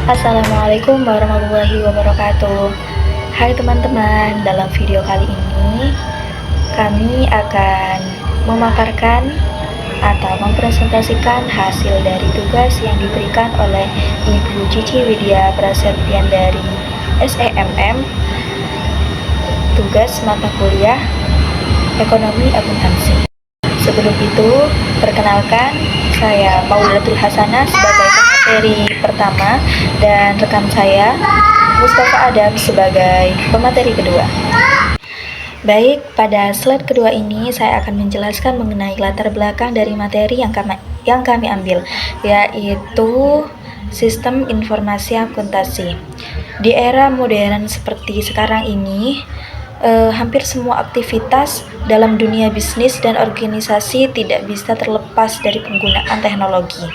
Assalamualaikum warahmatullahi wabarakatuh. Hai teman-teman, dalam video kali ini kami akan memaparkan atau mempresentasikan hasil dari tugas yang diberikan oleh Ibu Cici Widya Prasetyan dari SEMM, tugas mata kuliah Ekonomi Akuntansi. Sebelum itu, perkenalkan, saya Maulatul Hasanah sebagai pemateri pertama dan rekan saya Mustafa Adam sebagai pemateri kedua. Baik, pada slide kedua ini saya akan menjelaskan mengenai latar belakang dari materi yang kami ambil, yaitu sistem informasi akuntansi. Di era modern seperti sekarang ini, hampir semua aktivitas dalam dunia bisnis dan organisasi tidak bisa terlepas dari penggunaan teknologi.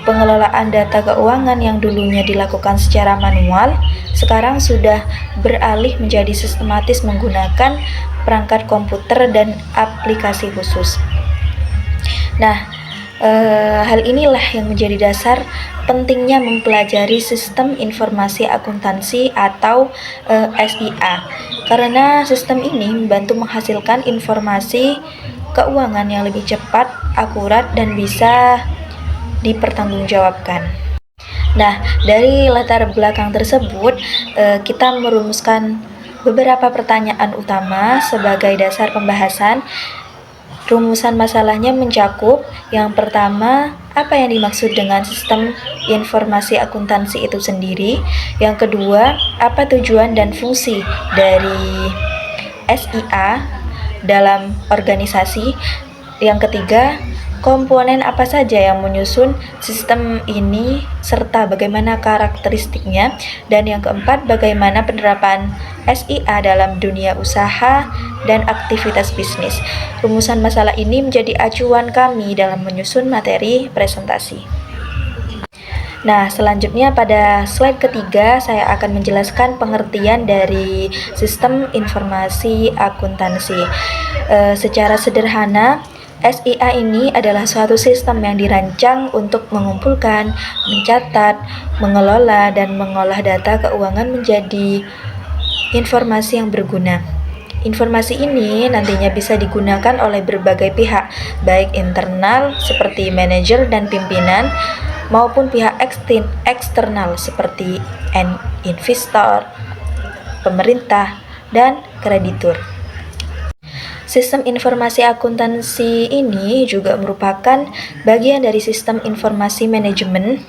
Pengelolaan data keuangan yang dulunya dilakukan secara manual, sekarang sudah beralih menjadi sistematis menggunakan perangkat komputer dan aplikasi khusus. Nah, hal inilah yang menjadi dasar pentingnya mempelajari sistem informasi akuntansi atau SIA, karena sistem ini membantu menghasilkan informasi keuangan yang lebih cepat, akurat, dan bisa dipertanggungjawabkan. Nah, dari latar belakang tersebut, kita merumuskan beberapa pertanyaan utama sebagai dasar pembahasan. Rumusan masalahnya mencakup yang pertama, apa yang dimaksud dengan sistem informasi akuntansi itu sendiri. Yang kedua, apa tujuan dan fungsi dari SIA dalam organisasi. Yang ketiga, komponen apa saja yang menyusun sistem ini serta bagaimana karakteristiknya. Dan yang keempat, bagaimana penerapan SIA dalam dunia usaha dan aktivitas bisnis. Rumusan masalah ini menjadi acuan kami dalam menyusun materi presentasi. Nah, selanjutnya pada slide ketiga saya akan menjelaskan pengertian dari sistem informasi akuntansi. Secara sederhana, SIA ini adalah suatu sistem yang dirancang untuk mengumpulkan, mencatat, mengelola, dan mengolah data keuangan menjadi informasi yang berguna. Informasi ini nantinya bisa digunakan oleh berbagai pihak, baik internal seperti manajer dan pimpinan, maupun pihak eksternal seperti investor, pemerintah, dan kreditur. Sistem informasi akuntansi ini juga merupakan bagian dari sistem informasi manajemen.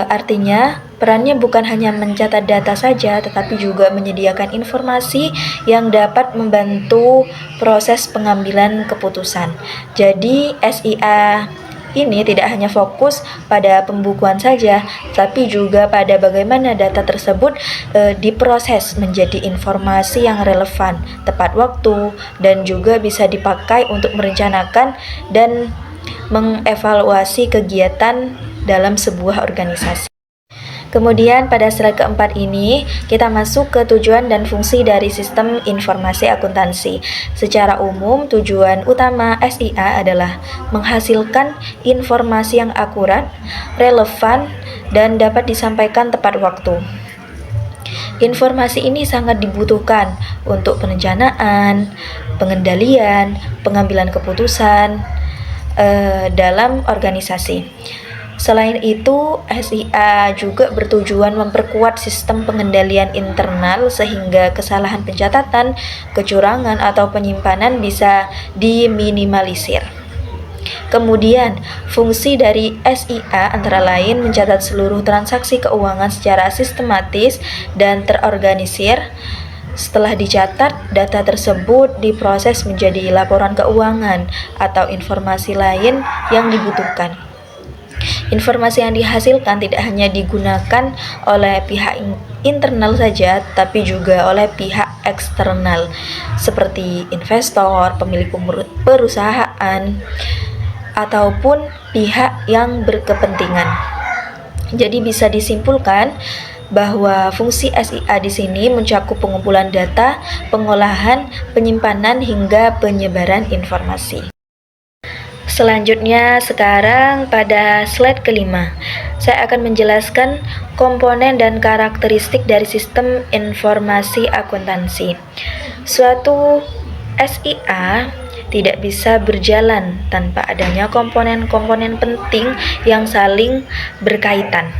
Artinya, perannya bukan hanya mencatat data saja, tetapi juga menyediakan informasi yang dapat membantu proses pengambilan keputusan. Jadi, SIA ini tidak hanya fokus pada pembukuan saja, tapi juga pada bagaimana data tersebut diproses menjadi informasi yang relevan, tepat waktu, dan juga bisa dipakai untuk merencanakan dan mengevaluasi kegiatan dalam sebuah organisasi. Kemudian pada slide keempat ini kita masuk ke tujuan dan fungsi dari sistem informasi akuntansi. Secara umum, tujuan utama SIA adalah menghasilkan informasi yang akurat, relevan, dan dapat disampaikan tepat waktu. Informasi ini sangat dibutuhkan untuk perencanaan, pengendalian, pengambilan keputusan dalam organisasi. Selain itu, SIA juga bertujuan memperkuat sistem pengendalian internal sehingga kesalahan pencatatan, kecurangan, atau penyimpanan bisa diminimalisir. Kemudian, fungsi dari SIA antara lain mencatat seluruh transaksi keuangan secara sistematis dan terorganisir. Setelah dicatat, data tersebut diproses menjadi laporan keuangan atau informasi lain yang dibutuhkan. Informasi yang dihasilkan tidak hanya digunakan oleh pihak internal saja, tapi juga oleh pihak eksternal seperti investor, pemilik perusahaan, ataupun pihak yang berkepentingan. Jadi bisa disimpulkan bahwa fungsi SIA di sini mencakup pengumpulan data, pengolahan, penyimpanan, hingga penyebaran informasi. Selanjutnya, sekarang pada slide kelima, saya akan menjelaskan komponen dan karakteristik dari sistem informasi akuntansi. Suatu SIA tidak bisa berjalan tanpa adanya komponen-komponen penting yang saling berkaitan.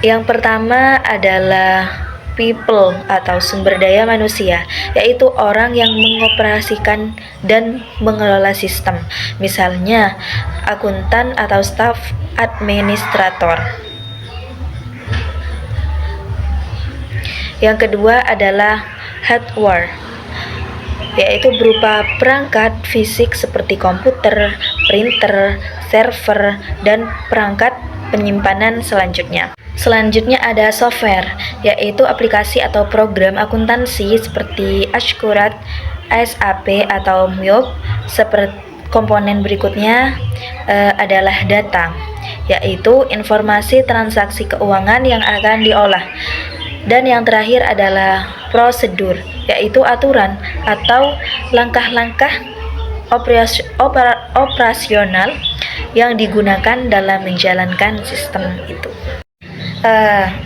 Yang pertama adalah people atau sumber daya manusia, yaitu orang yang mengoperasikan dan mengelola sistem, misalnya akuntan atau staf administrator. Yang kedua adalah hardware, yaitu berupa perangkat fisik seperti komputer, printer, server, dan perangkat penyimpanan selanjutnya. Selanjutnya ada software, yaitu aplikasi atau program akuntansi seperti Askurat, SAP atau MYOB. Seperti komponen berikutnya adalah data, yaitu informasi transaksi keuangan yang akan diolah. Dan yang terakhir adalah prosedur, yaitu aturan atau langkah-langkah operasional yang digunakan dalam menjalankan sistem itu.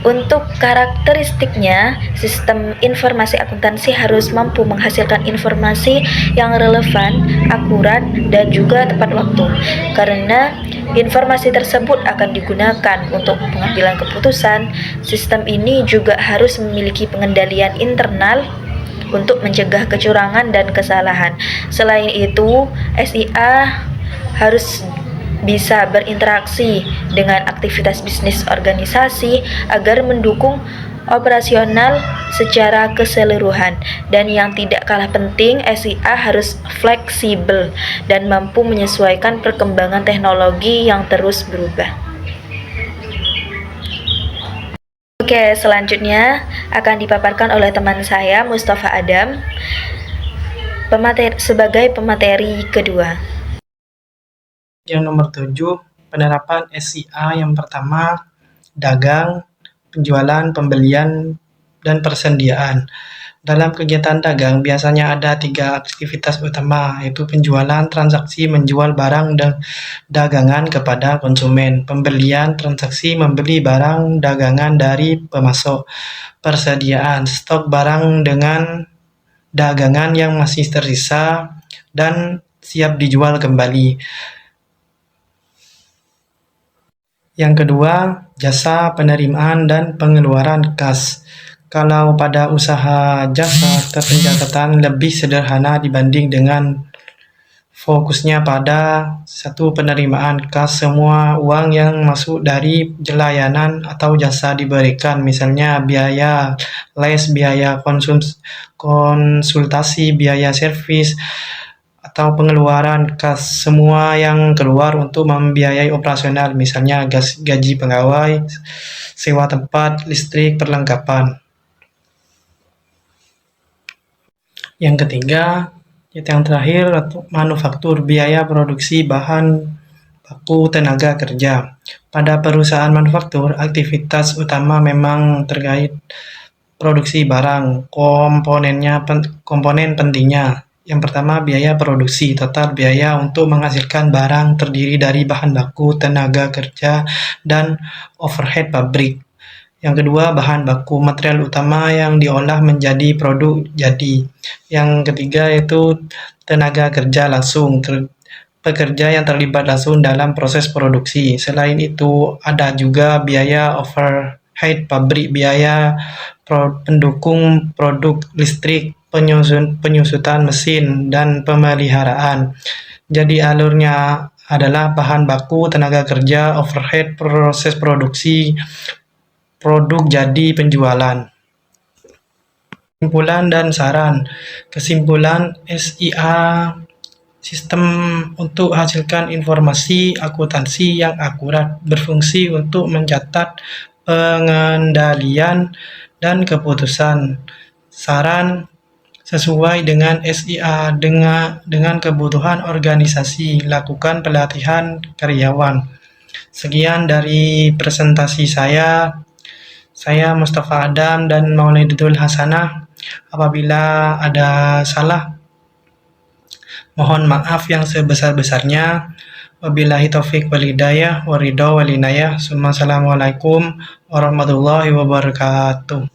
Untuk karakteristiknya, sistem informasi akuntansi harus mampu menghasilkan informasi yang relevan, akurat, dan juga tepat waktu. Karena informasi tersebut akan digunakan untuk pengambilan keputusan, sistem ini juga harus memiliki pengendalian internal untuk mencegah kecurangan dan kesalahan. Selain itu, SIA harus bisa berinteraksi dengan aktivitas bisnis organisasi agar mendukung operasional secara keseluruhan. Dan yang tidak kalah penting, SIA harus fleksibel dan mampu menyesuaikan perkembangan teknologi yang terus berubah. Oke, selanjutnya akan dipaparkan oleh teman saya Mustafa Adam sebagai pemateri kedua. Yang nomor 7, penerapan SIA yang pertama, dagang, penjualan, pembelian, dan persediaan. Dalam kegiatan dagang biasanya ada 3 aktivitas utama, yaitu penjualan, transaksi menjual barang dan dagangan kepada konsumen, pembelian, transaksi membeli barang dagangan dari pemasok, persediaan, stok barang dengan dagangan yang masih tersisa dan siap dijual kembali. Yang kedua, jasa penerimaan dan pengeluaran kas. Kalau pada usaha jasa, pencatatan lebih sederhana dibanding dengan fokusnya pada satu penerimaan kas. Semua uang yang masuk dari layanan atau jasa diberikan, misalnya biaya les, biaya konsultasi, biaya servis, atau pengeluaran kas, semua yang keluar untuk membiayai operasional, misalnya gaji pegawai, sewa tempat, listrik, perlengkapan. Yang ketiga, yang terakhir, manufaktur, biaya produksi bahan baku tenaga kerja. Pada perusahaan manufaktur, aktivitas utama memang terkait produksi barang. Komponen pentingnya. Yang pertama, biaya produksi. Total biaya untuk menghasilkan barang terdiri dari bahan baku, tenaga kerja, dan overhead pabrik. Yang kedua, bahan baku, material utama yang diolah menjadi produk jadi. Yang ketiga yaitu tenaga kerja langsung, pekerja yang terlibat langsung dalam proses produksi. Selain itu, ada juga biaya overhead pabrik, biaya pendukung produk listrik, penyusutan mesin, dan pemeliharaan. Jadi alurnya adalah bahan baku, tenaga kerja, overhead, proses produksi, produk jadi, penjualan. Kesimpulan dan saran. Kesimpulan, SIA sistem untuk hasilkan informasi akuntansi yang akurat, berfungsi untuk mencatat pengendalian dan keputusan. Saran, sesuai dengan SIA dengan kebutuhan organisasi, lakukan pelatihan karyawan. Sekian dari presentasi saya. Saya Mustafa Adam dan Maulidatul Hasanah. Apabila ada salah, Mohon maaf yang sebesar-besarnya. Wabillahi taufik wal hidayah, waridho wal inayah. Assalamualaikum warahmatullahi wabarakatuh.